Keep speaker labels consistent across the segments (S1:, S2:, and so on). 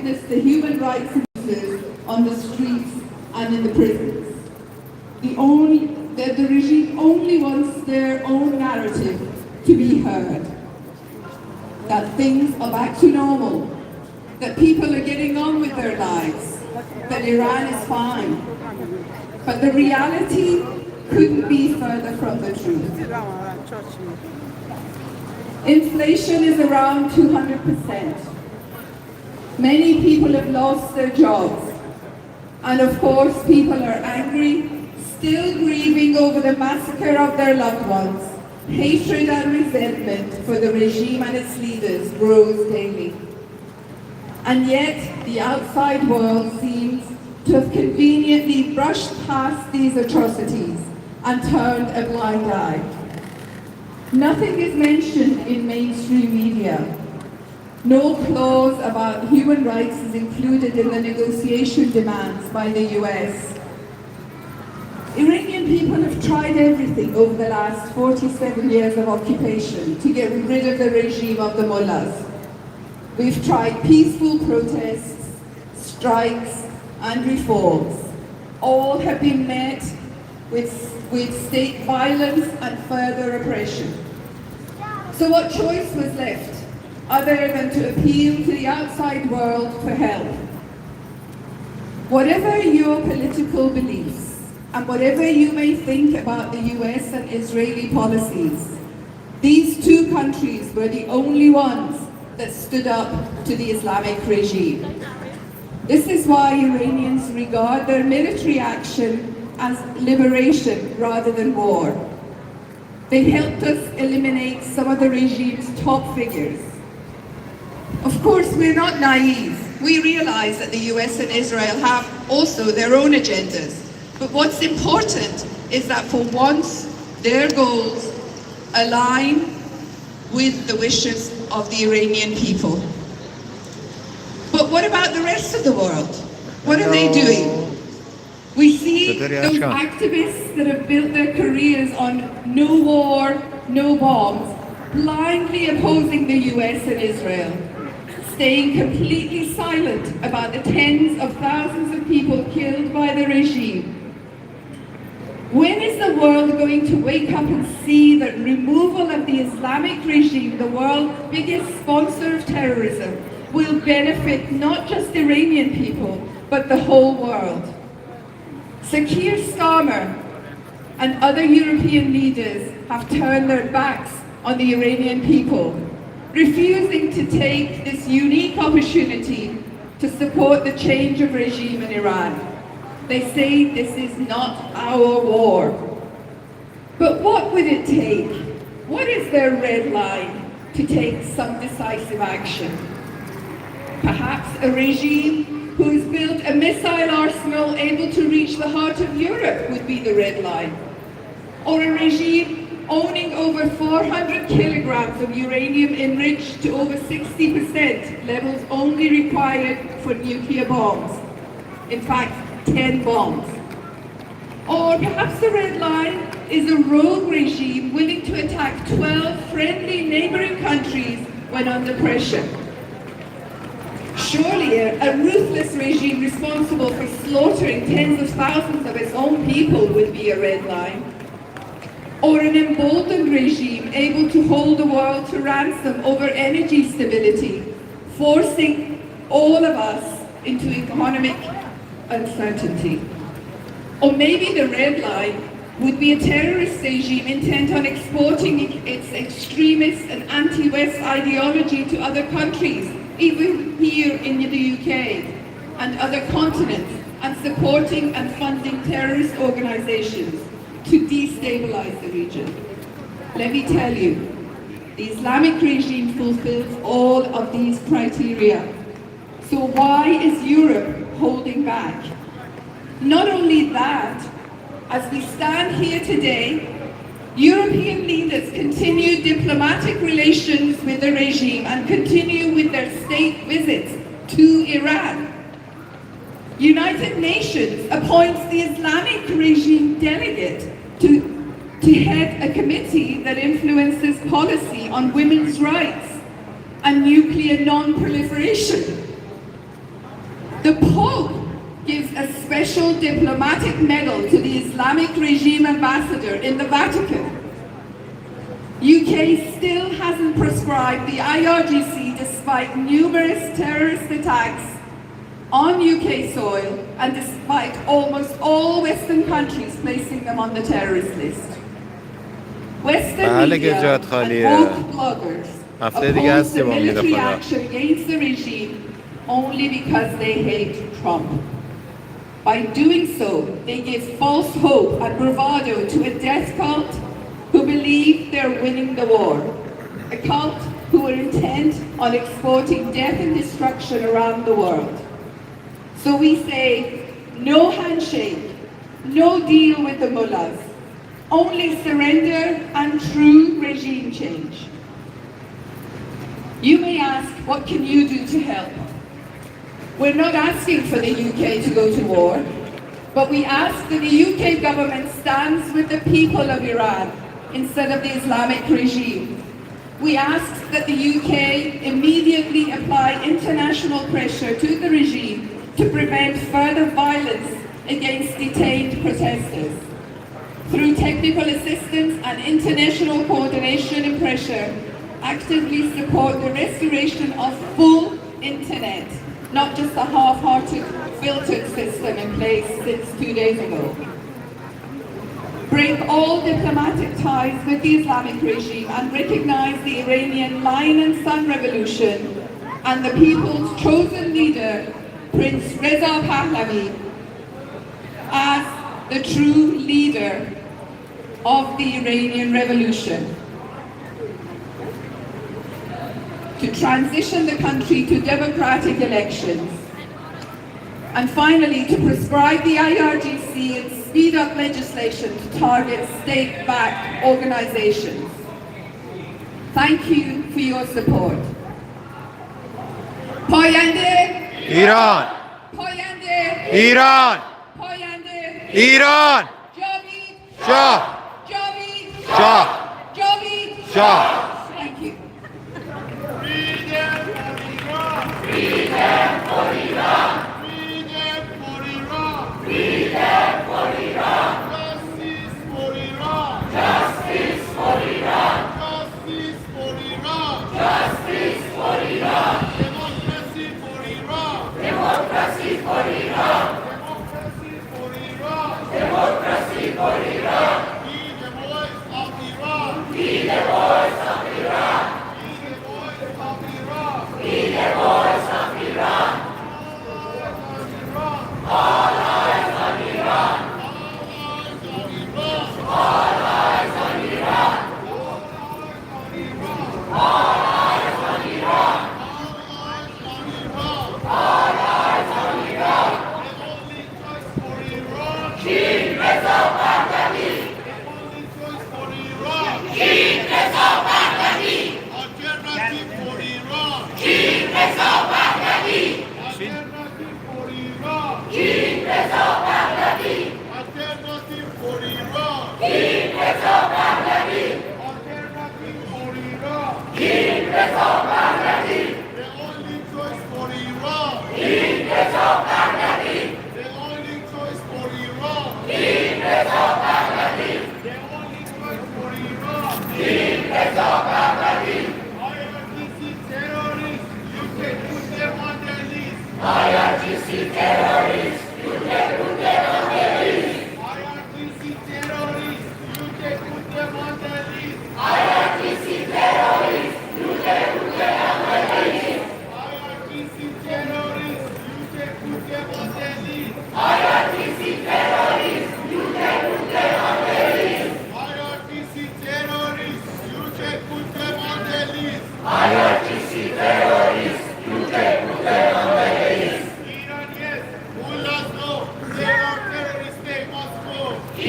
S1: witness the human rights abuses on the streets and in the prisons. The regime only wants their own narrative to be heard. That things are back to normal, that people are getting on with their lives, that Iran is fine. But the reality couldn't be further from the truth. Inflation is around 200%. Many people have lost their jobs. And of course, people are angry, still grieving over the massacre of their loved ones. Hatred and resentment for the regime and its leaders grows daily. And yet, the outside world seems to have conveniently brushed past these atrocities and turned a blind eye. Nothing is mentioned in mainstream media. No clause about human rights is included in the negotiation demands by the US. Iranian people have tried everything over the last 47 years of occupation to get rid of the regime of the mullahs. We've tried peaceful protests, strikes, and reforms. All have been met with state violence and further oppression. So what choice was left other than to appeal to the outside world for help? Whatever your political beliefs, and whatever you may think about the US and Israeli policies, these two countries were the only ones that stood up to the Islamic regime. This is why Iranians regard their military action as liberation rather than war. They helped us eliminate some of the regime's top figures. Of course, we're not naive. We realize that the US and Israel have also their own agendas. But what's important is that for once, their goals align with the wishes of the Iranian people. But what about the rest of the world? What are they doing? We see those activists that have built their careers on no war, no bombs, blindly opposing the US and Israel, staying completely silent about the tens of thousands of people killed by the regime. When is the world going to wake up and see that removal of the Islamic regime, the world's biggest sponsor of terrorism, will benefit not just Iranian people, but the whole world? Sir Keir Starmer and other European leaders have turned their backs on the Iranian people, refusing to take this unique opportunity to support the change of regime in Iran. They say this is not our war. But what would it take? What is their red line to take some decisive action? Perhaps a regime who has built a missile arsenal able to reach the heart of Europe would be the red line. Or a regime owning over 400 kilograms of uranium enriched to over 60%, levels only required for nuclear bombs. In fact, 10 bombs. Or perhaps the red line is a rogue regime willing to attack 12 friendly neighboring countries when under pressure. Surely a ruthless regime responsible for slaughtering tens of thousands of its own people would be a red line. Or an emboldened regime able to hold the world to ransom over energy stability, forcing all of us into economic uncertainty. Or maybe the red line would be a terrorist regime intent on exporting its extremist and anti-West ideology to other countries, even here in the UK and other continents, and supporting and funding terrorist organizations to destabilize the region. Let me tell you, the Islamic regime fulfills all of these criteria. So why is Europe holding back? Not only that, as we stand here today, European leaders continue diplomatic relations with the regime and continue with their state visits to Iran. United Nations appoints the Islamic regime delegate to head a committee that influences policy on women's rights and nuclear non-proliferation. special diplomatic medal to the Islamic regime ambassador in the Vatican. UK still hasn't proscribed the IRGC despite numerous terrorist attacks on UK soil and despite almost all Western countries placing them on the terrorist list. Western media and woke bloggers oppose the military action against the regime only because they hate Trump. By doing so, they give false hope and bravado to a death cult who believe they're winning the war, a cult who are intent on exporting death and destruction around the world. So we say, no handshake, no deal with the mullahs, only surrender and true regime change. You may ask, what can you do to help? We're not asking for the UK to go to war, but we ask that the UK government stands with the people of Iran instead of the Islamic regime. We ask that the UK immediately apply international pressure to the regime to prevent further violence against detained protesters. Through technical assistance and international coordination and pressure, actively support the restoration of full internet, not just a half-hearted filtered system in place since 2 days ago. Break all diplomatic ties with the Islamic regime and recognize the Iranian Lion and Sun Revolution and the people's chosen leader, Prince Reza Pahlavi, as the true leader of the Iranian Revolution. To transition the country to democratic elections. And finally, to prescribe the IRGC and speed up legislation to target state-backed organizations. Thank you for your support. Payande
S2: Iran!
S1: Payande
S2: Iran!
S1: Payande
S2: Iran!
S1: Javid
S2: Shah!
S1: Javid
S2: Shah!
S1: Javid
S2: Shah!
S1: Thank you.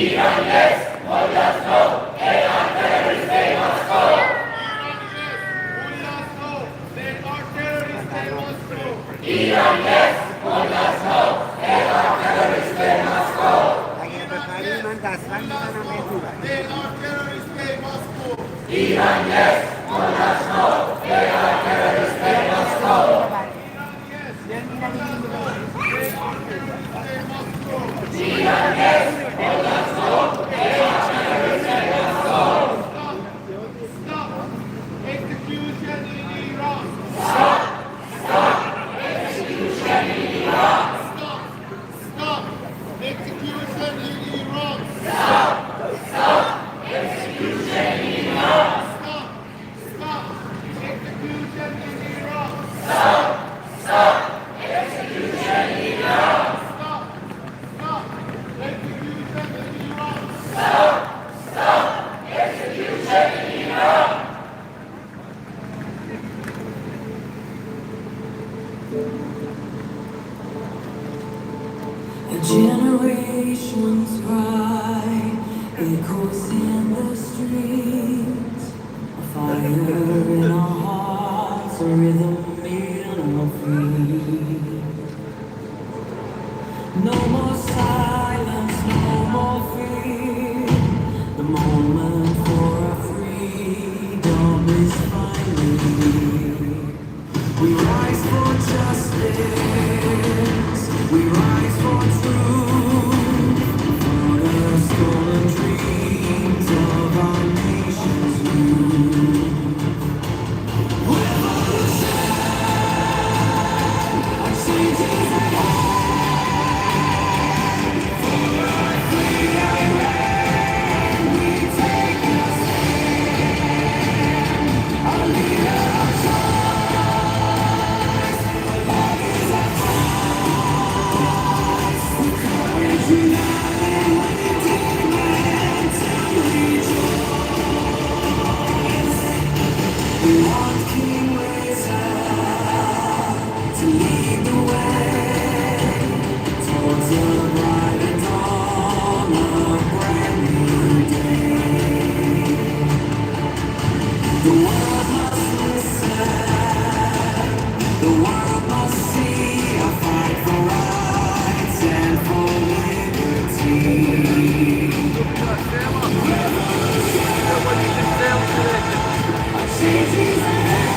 S3: Iran, yes, Execution in Iran. Stop execution in Iran. Stop execution in Iran.
S4: Generations cry, echoes in the streets, a fire in our hearts, a rhythm in our feet. No more silence, no more fear. The moment for our freedom is finally here. We rise for justice, we rise for truth, for the stolen dreams of our nation's youth. Revolution, a change is ahead. For our freedom, we take a stand. A leader of choice, love is our voice. Courage united, we demand to rejoice. We want King Reza to lead the way towards the bright and dawn of a brand new day. The world must listen, the world must see a fight for rights and for liberty. A change is ahead.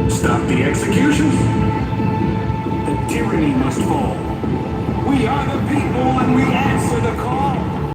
S5: Stop the executions. The tyranny must fall. We are the people and we answer the call.